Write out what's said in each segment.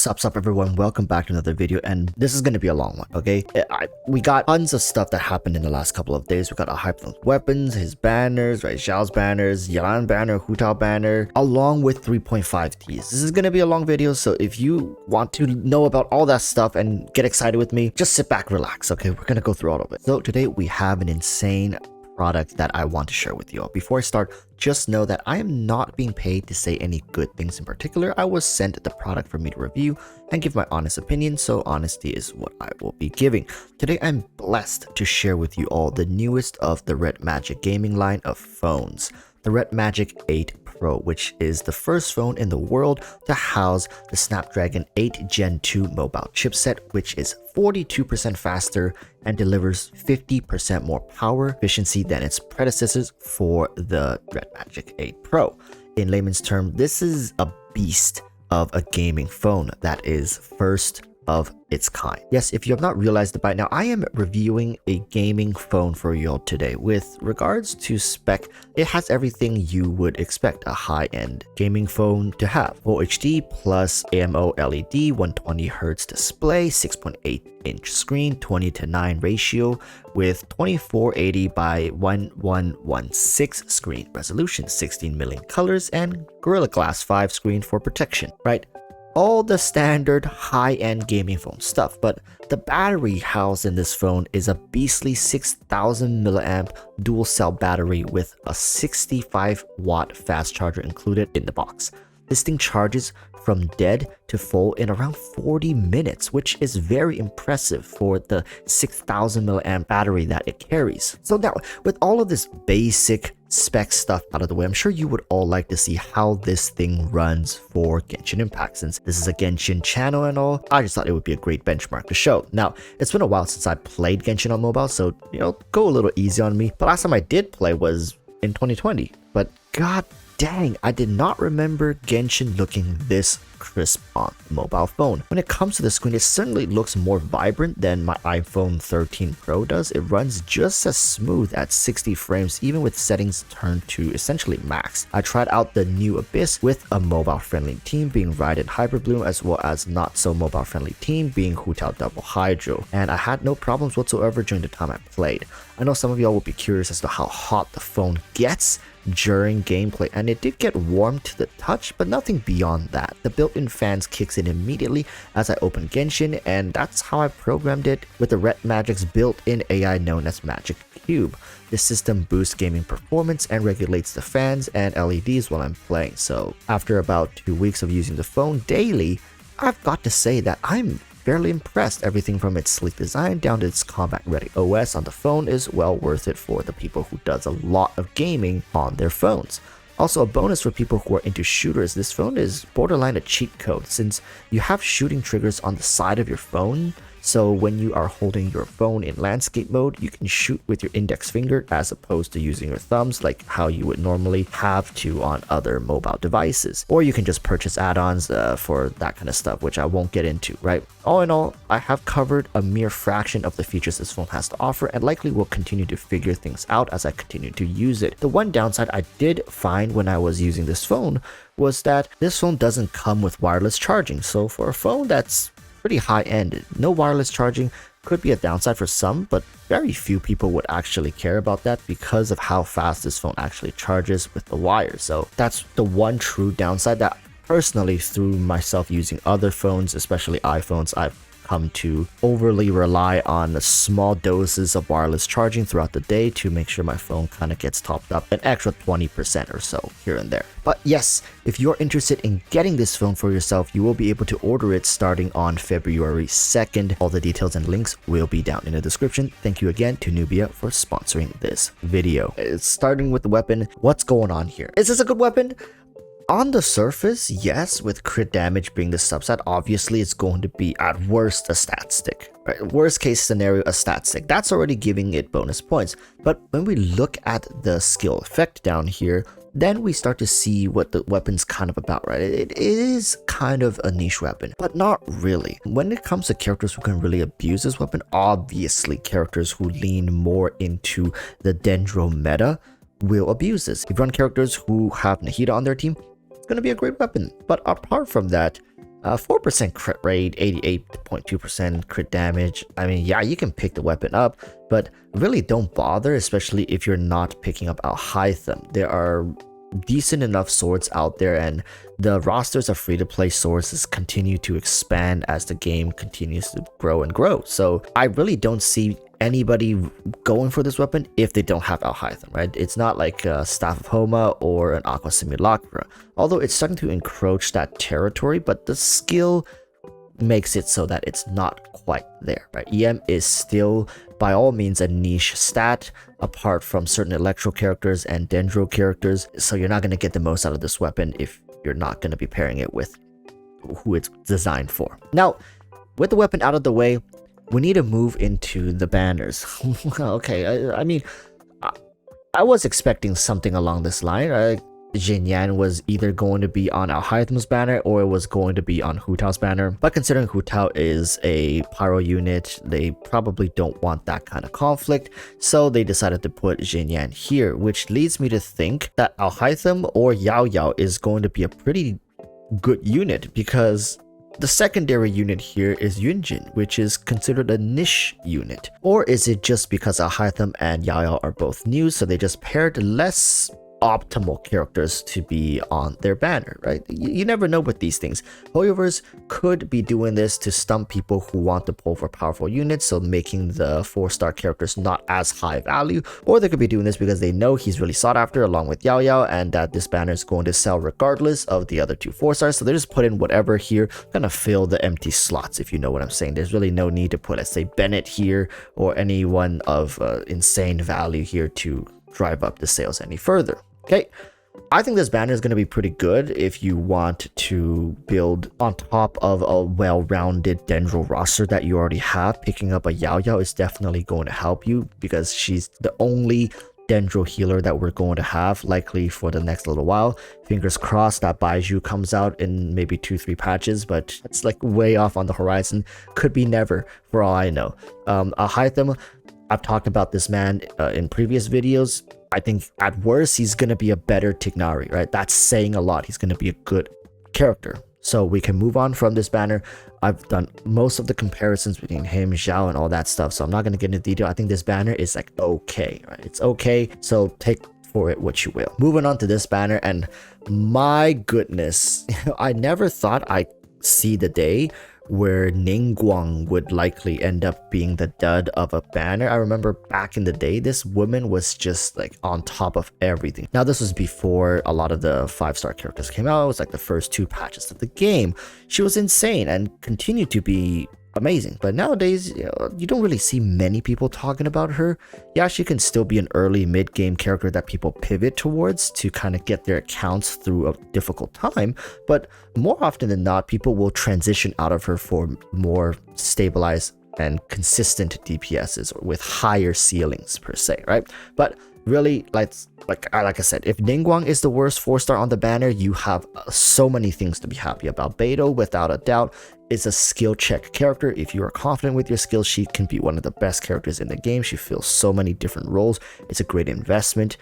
Sup everyone, welcome back to another video, and this is going to be a long one, okay? We got tons of stuff that happened in the last couple of days. We got Alhaithham's weapons, his banners, right? Xiao's banners, Yelan banner, Hutao banner, along with 3.5 teased. This is going to be a long video, so if you want to know about all that stuff and get excited with me, just sit back, relax, okay? We're going to go through all of it. So today we have an insane product that I want to share with you all. Before I start, just know that I am not being paid to say any good things in particular. I was sent the product for me to review and give my honest opinion, so honesty is what I will be giving. Today I'm blessed to share with you all the newest of the Red Magic gaming line of phones, the Red Magic 8 Pro, which is the first phone in the world to house the Snapdragon 8 Gen 2 mobile chipset, which is 42% faster and delivers 50% more power efficiency than its predecessors for the Red Magic 8 Pro. In layman's term, this is a beast of a gaming phone that is first of its kind. Yes, if you have not realized it by now, I am reviewing a gaming phone for you all today. With regards to spec, it has everything you would expect a high-end gaming phone to have. Full HD plus AMO LED, 120Hz display, 6.8-inch screen, 20:9 ratio with 2480 by 1116 screen resolution, 16 million colors, and Gorilla Glass 5 screen for protection, right? All the standard high-end gaming phone stuff, but the battery housed in this phone is a beastly 6000 milliamp dual cell battery with a 65-watt fast charger included in the box. This thing charges from dead to full in around 40 minutes, which is very impressive for the 6000 milliamp battery that it carries. So now, with all of this basic spec stuff out of the way, I'm sure you would all like to see how this thing runs for Genshin Impact. Since this is a Genshin channel and all, I just thought it would be a great benchmark to show. Now, it's been a while since I played Genshin on mobile, so, go a little easy on me. But last time I did play was in 2020, but god dang, I did not remember Genshin looking this crisp on the mobile phone. When it comes to the screen, it certainly looks more vibrant than my iPhone 13 Pro does. It runs just as smooth at 60 frames, even with settings turned to essentially max. I tried out the new Abyss with a mobile-friendly team being Raiden Hyperbloom, as well as not so mobile-friendly team being Hutao Double Hydro, and I had no problems whatsoever during the time I played. I know some of y'all will be curious as to how hot the phone gets during gameplay, and it did get warm to the touch, but nothing beyond that. The built-in fans kicks in immediately as I open Genshin, and that's how I programmed it with the Red Magic's built-in AI known as Magic Cube. This system boosts gaming performance and regulates the fans and LEDs while I'm playing. So after about 2 weeks of using the phone daily, I've got to say that I'm fairly impressed. Everything from its sleek design down to its combat ready OS on the phone is well worth it for the people who does a lot of gaming on their phones. Also, a bonus for people who are into shooters, this phone is borderline a cheat code since you have shooting triggers on the side of your phone. So when you are holding your phone in landscape mode, you can shoot with your index finger as opposed to using your thumbs like how you would normally have to on other mobile devices. Or you can just purchase add-ons for that kind of stuff, which I won't get into, right? All in all, I have covered a mere fraction of the features this phone has to offer and likely will continue to figure things out as I continue to use it. The one downside I did find when I was using this phone was that this phone doesn't come with wireless charging. So for a phone that's pretty high-end, no wireless charging could be a downside for some, but very few people would actually care about that because of how fast this phone actually charges with the wire. So that's the one true downside that personally, through myself using other phones, especially iPhones, I've come to overly rely on small doses of wireless charging throughout the day to make sure my phone kind of gets topped up an extra 20% or so here and there. But yes, if you're interested in getting this phone for yourself, you will be able to order it starting on February 2nd. All the details and links will be down in the description. Thank you again to Nubia for sponsoring this video. Starting with the weapon, what's going on here? Is this a good weapon? On the surface, yes, with crit damage being the subset, obviously it's going to be at worst a stat stick. Right? Worst case scenario, a stat stick. That's already giving it bonus points. But when we look at the skill effect down here, then we start to see what the weapon's kind of about, right? It is kind of a niche weapon, but not really. When it comes to characters who can really abuse this weapon, obviously characters who lean more into the Dendro meta will abuse this. If you run characters who have Nahida on their team, it's going to be a great weapon. But apart from that, 4% crit rate, 88.2% crit damage. I mean, yeah, you can pick the weapon up, but really don't bother, especially if you're not picking up Alhaitham. There are decent enough swords out there, and the rosters of free-to-play swords continue to expand as the game continues to grow and grow. So I really don't see anybody going for this weapon if they don't have Alhaitham, right? It's not like a Staff of Homa or an Aqua Simulacra, although it's starting to encroach that territory, but the skill makes it so that it's not quite there, right? EM is still by all means a niche stat apart from certain electro characters and dendro characters, so you're not going to get the most out of this weapon if you're not going to be pairing it with who it's designed for. Now, with the weapon out of the way, we need to move into the banners. Okay, I mean, I was expecting something along this line. Jinyan was either going to be on Alhaitham's banner or it was going to be on Hutao's banner. But considering Hutao is a pyro unit, they probably don't want that kind of conflict. So they decided to put Jinyan here, which leads me to think that Alhaitham or Yao Yao is going to be a pretty good unit, because the secondary unit here is Yunjin, which is considered a niche unit. Or is it just because Alhaitham and Yao Yao are both new, so they just paired less optimal characters to be on their banner, right? You never know with these things. HoYoverse could be doing this to stump people who want to pull for powerful units, so making the 4-star characters not as high value, or they could be doing this because they know he's really sought after along with Yao Yao, and that this banner is going to sell regardless of the other 2 4-stars, so they just put in whatever here, kind of fill the empty slots, if you know what I'm saying. There's really no need to put, let's say, Bennett here or anyone of insane value here to drive up the sales any further. Okay, I think this banner is going to be pretty good if you want to build on top of a well-rounded Dendro roster that you already have. Picking up a Yao Yao is definitely going to help you because she's the only Dendro healer that we're going to have likely for the next little while. Fingers crossed that Baiju comes out in maybe 2-3 patches, but it's like way off on the horizon. Could be never for all I know. Alhaitham, I've talked about this man in previous videos. I think at worst, he's going to be a better Tignari, right? That's saying a lot. He's going to be a good character. So we can move on from this banner. I've done most of the comparisons between him, Xiao, and all that stuff, so I'm not going to get into detail. I think this banner is like okay, right? It's okay, so take for it what you will. Moving on to this banner, and my goodness, I never thought I'd see the day where Ningguang would likely end up being the dud of a banner. I remember back in the day, this woman was just like on top of everything. Now, this was before a lot of the 5-star characters came out. It was like the first 2 patches of the game. She was insane and continued to be amazing, but nowadays you don't really see many people talking about her. Yeah, she can still be an early mid-game character that people pivot towards to kind of get their accounts through a difficult time, but more often than not, people will transition out of her for more stabilized and consistent DPSs with higher ceilings per se, right? But really, like I said, if Ningguang is the worst 4-star on the banner, you have so many things to be happy about. Beidou, without a doubt, is a skill check character. If you are confident with your skills, she can be one of the best characters in the game. She fills so many different roles. It's a great investment.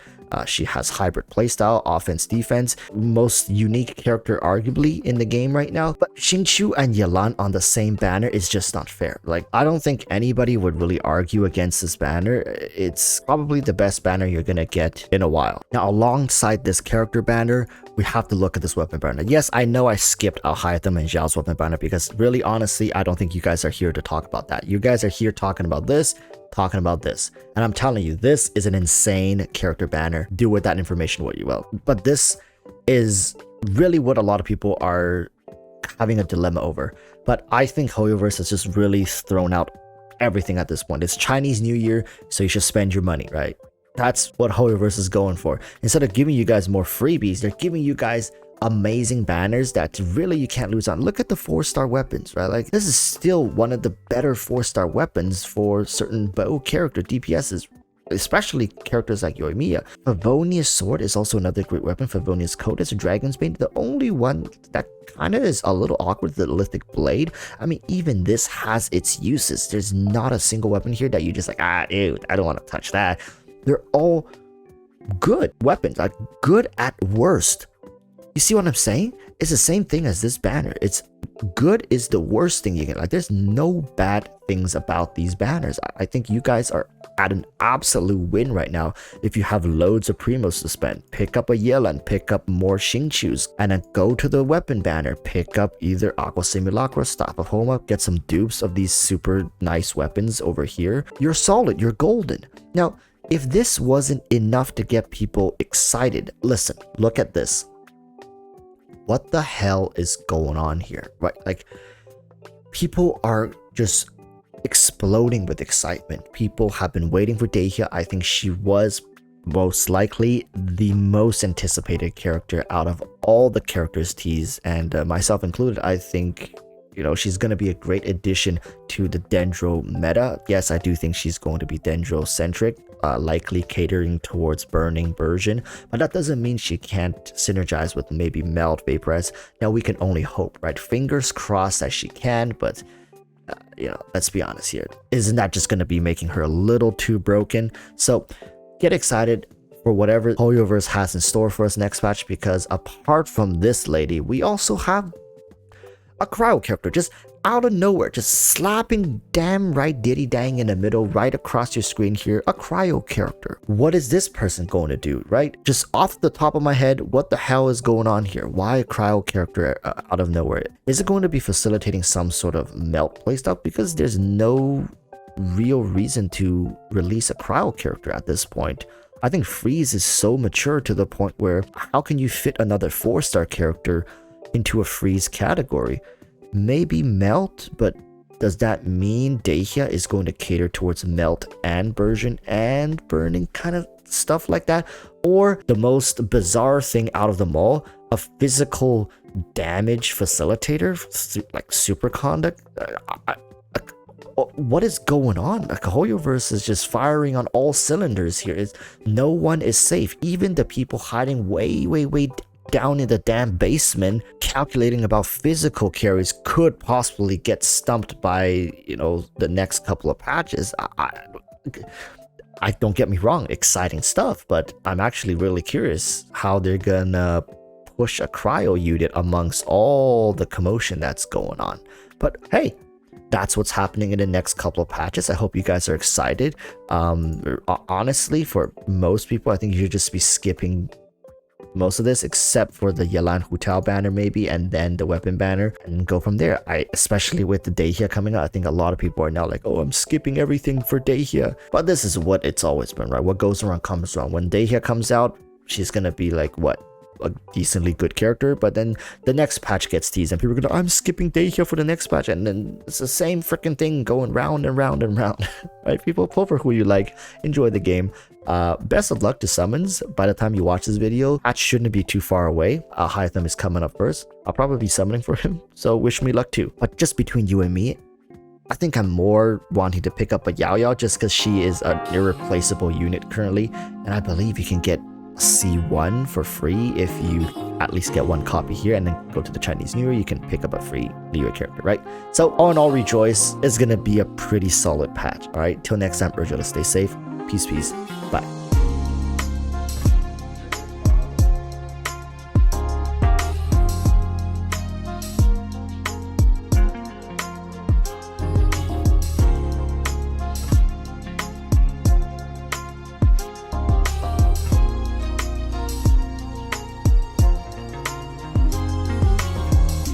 She has hybrid playstyle, offense, defense. Most unique character arguably in the game right now. But Xingqiu and Yelan on the same banner is just not fair. Like, I don't think anybody would really argue against this banner. It's probably the best banner you're gonna get in a while. Now, alongside this character banner, we have to look at this weapon banner. Yes, I know I skipped Alhaitham and Xiao's weapon banner because really, honestly, I don't think you guys are here to talk about that. You guys are here talking about this, and I'm telling you, this is an insane character banner. Do with that information what you will. But this is really what a lot of people are having a dilemma over. But I think HoYoverse has just really thrown out everything at this point. It's Chinese New Year, so you should spend your money, right? That's what HoYoverse is going for. Instead of giving you guys more freebies, they're giving you guys amazing banners that really you can't lose on. Look at the 4-star weapons, right? Like, this is still one of the better 4-star weapons for certain bow character DPSs, especially characters like Yoimiya. Favonia's sword is also another great weapon. Favonia's coat is a dragon's bane. The only one that kind of is a little awkward is the lithic blade. I mean, even this has its uses. There's not a single weapon here that you just like, ew, I don't want to touch that. They're all good weapons, like good at worst. You see what I'm saying? It's the same thing as this banner. It's good is the worst thing you can, like, there's no bad things about these banners. I think you guys are at an absolute win right now. If you have loads of primos to spend, pick up a Yelan, pick up more Xingqius, and then go to the weapon banner, pick up either Aqua Simulacra, Staff of Homa, get some dupes of these super nice weapons over here. You're solid, you're golden. Now, if this wasn't enough to get people excited, listen, look at this. What the hell is going on here, right? Like, people are just exploding with excitement. People have been waiting for Dehya. I think she was most likely the most anticipated character out of all the characters teased, and myself included. I think, you know, she's going to be a great addition to the Dendro meta. Yes, I do think she's going to be Dendro centric, likely catering towards burning version, but that doesn't mean she can't synergize with maybe Meld, Vaporize. Now we can only hope, right? Fingers crossed that she can, but you know, let's be honest here. Isn't that just going to be making her a little too broken? So get excited for whatever HoYoverse has in store for us next patch, because apart from this lady, we also have a cryo character just out of nowhere, just slapping damn right diddy dang in the middle right across your screen here. A cryo character. What is this person going to do, right? Just off the top of my head, what the hell is going on here? Why a cryo character out of nowhere? Is it going to be facilitating some sort of melt playstyle? Because there's no real reason to release a cryo character at this point. I think Freeze is so mature to the point where how can you fit another 4-star character into a Freeze category? Maybe Melt, but does that mean Dehya is going to cater towards Melt and Version and Burning kind of stuff like that? Or the most bizarre thing out of them all, a physical damage facilitator like Superconduct? What is going on? Like, HoYoverse is just firing on all cylinders here. No one is safe. Even the people hiding way down in the damn basement, calculating about physical carries, could possibly get stumped by, you know, the next couple of patches. I don't get me wrong, exciting stuff, but I'm actually really curious how they're gonna push a cryo unit amongst all the commotion that's going on. But hey, that's what's happening in the next couple of patches. I hope you guys are excited. Honestly, for most people, I think you should just be skipping most of this, except for the Yelan Hutao banner maybe, and then the weapon banner, and go from there. Especially with the Dehya coming out, I think a lot of people are now like, oh, I'm skipping everything for Dehya. But this is what it's always been, right? What goes around comes around. When Dehya comes out, she's gonna be like, what, a decently good character, but then the next patch gets teased and people are gonna, I'm skipping Dehya for the next patch, and then it's the same freaking thing going round and round and round. Right, people, pull for who you like, enjoy the game. Best of luck to summons. By the time you watch this video, patch shouldn't be too far away. Alhaitham is coming up first. I'll probably be summoning for him, so wish me luck too. But just between you and me, I think I'm more wanting to pick up a Xiao just because she is an irreplaceable unit currently, and I believe you can get C1 for free if you at least get one copy here, and then go to the Chinese New Year, you can pick up a free Liyue character, right? So all in all, rejoice. It's gonna be a pretty solid patch. All right, till next time, urge you to stay safe. Peace, bye.